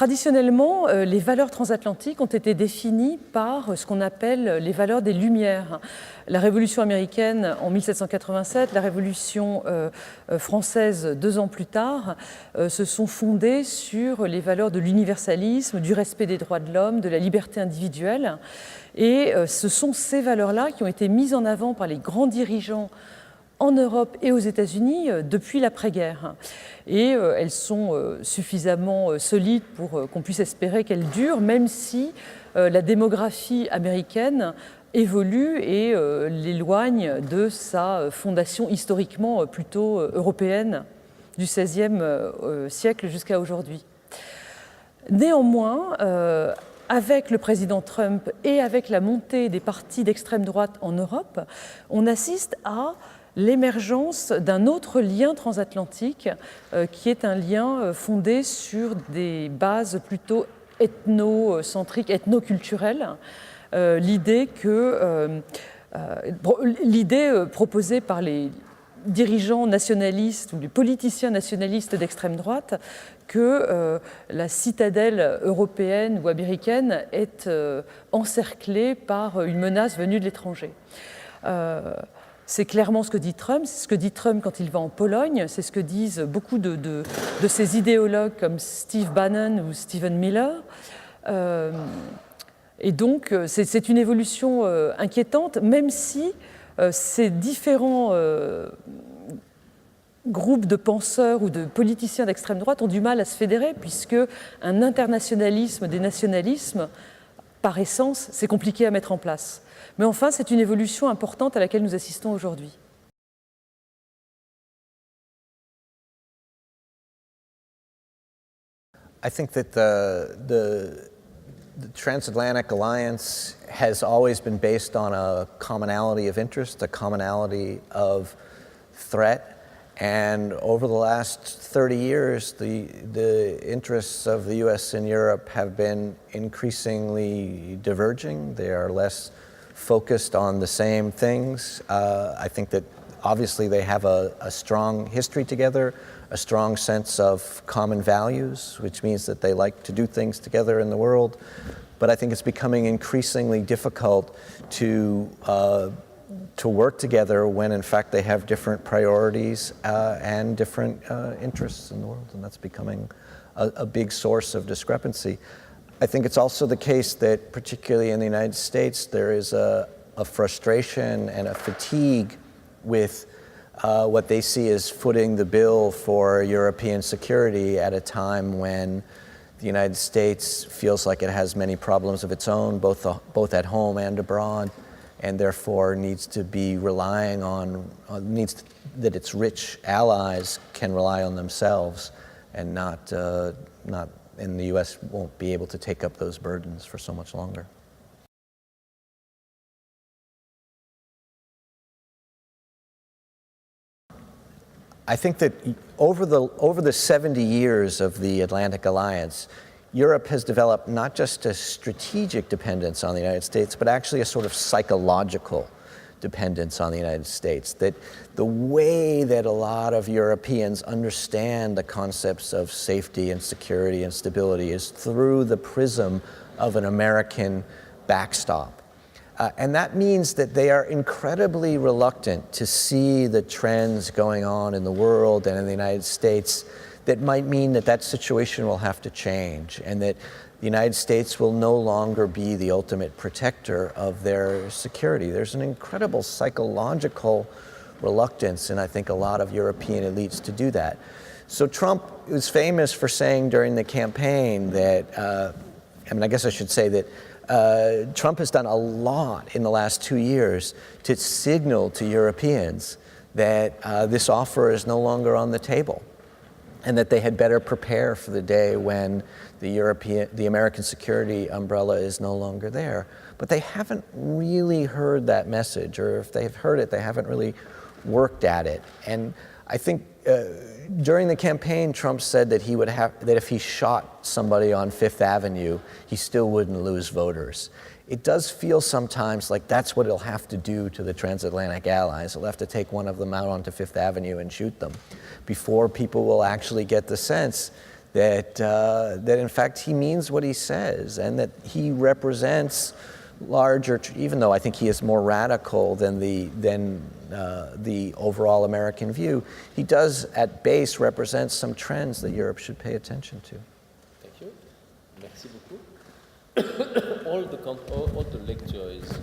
Traditionnellement, les valeurs transatlantiques ont été définies par ce qu'on appelle les valeurs des Lumières. La Révolution américaine en 1787, la Révolution française 2 ans plus tard, se sont fondées sur les valeurs de l'universalisme, du respect des droits de l'homme, de la liberté individuelle. Et ce sont ces valeurs-là qui ont été mises en avant par les grands dirigeants en Europe et aux États-Unis depuis l'après-guerre. Et elles sont suffisamment solides pour qu'on puisse espérer qu'elles durent, même si la démographie américaine évolue et l'éloigne de sa fondation historiquement plutôt européenne du XVIe siècle jusqu'à aujourd'hui. Néanmoins, avec le président Trump et avec la montée des partis d'extrême droite en Europe, on assiste à l'émergence d'un autre lien transatlantique qui est un lien fondé sur des bases plutôt ethnocentriques, ethnoculturelles. L'idée proposée par les dirigeants nationalistes ou les politiciens nationalistes d'extrême droite que la citadelle européenne ou américaine est encerclée par une menace venue de l'étranger. C'est clairement ce que dit Trump, c'est ce que dit Trump quand il va en Pologne, c'est ce que disent beaucoup de ses idéologues comme Steve Bannon ou Stephen Miller. Et donc, c'est une évolution inquiétante, même si ces différents groupes de penseurs ou de politiciens d'extrême droite ont du mal à se fédérer, puisque un internationalisme des nationalismes, par essence, c'est compliqué à mettre en place. Mais enfin, c'est une évolution importante à laquelle nous assistons aujourd'hui. I think that the transatlantic alliance has always been based on a commonality of interest, a commonality of threat. And over the last 30 years, the interests of the US and Europe have been increasingly diverging. They are less focused on the same things. I think that obviously they have a strong history together, a strong sense of common values, which means that they like to do things together in the world. But I think it's becoming increasingly difficult to work together when in fact they have different priorities and different interests in the world, and that's becoming a big source of discrepancy. I think it's also the case that particularly in the United States there is a frustration and a fatigue with what they see as footing the bill for European security at a time when the United States feels like it has many problems of its own, both at home and abroad, and therefore needs to be relying on, that its rich allies can rely on themselves and not, and the US won't be able to take up those burdens for so much longer. I think that over the 70 years of the Atlantic Alliance, Europe has developed not just a strategic dependence on the United States, but actually a sort of psychological dependence on the United States. That the way that a lot of Europeans understand the concepts of safety and security and stability is through the prism of an American backstop. And that means that they are incredibly reluctant to see the trends going on in the world and in the United States that might mean that that situation will have to change and that the United States will no longer be the ultimate protector of their security. There's an incredible psychological reluctance, and I think a lot of European elites to do that. So Trump is famous for saying during the campaign that, I guess I should say that Trump has done a lot in the last 2 years to signal to Europeans that this offer is no longer on the table and that they had better prepare for the day when the American security umbrella is no longer there. But they haven't really heard that message, or if they've heard it, they haven't really worked at it. And I think during the campaign, Trump said that that if he shot somebody on Fifth Avenue, he still wouldn't lose voters. It does feel sometimes like that's what he'll have to do to the transatlantic allies. He'll have to take one of them out onto Fifth Avenue and shoot them before people will actually get the sense that in fact he means what he says, and that he represents larger, even though I think he is more radical than the overall American view, he does at base represent some trends that Europe should pay attention to. Thank you. Merci beaucoup. All the lecture is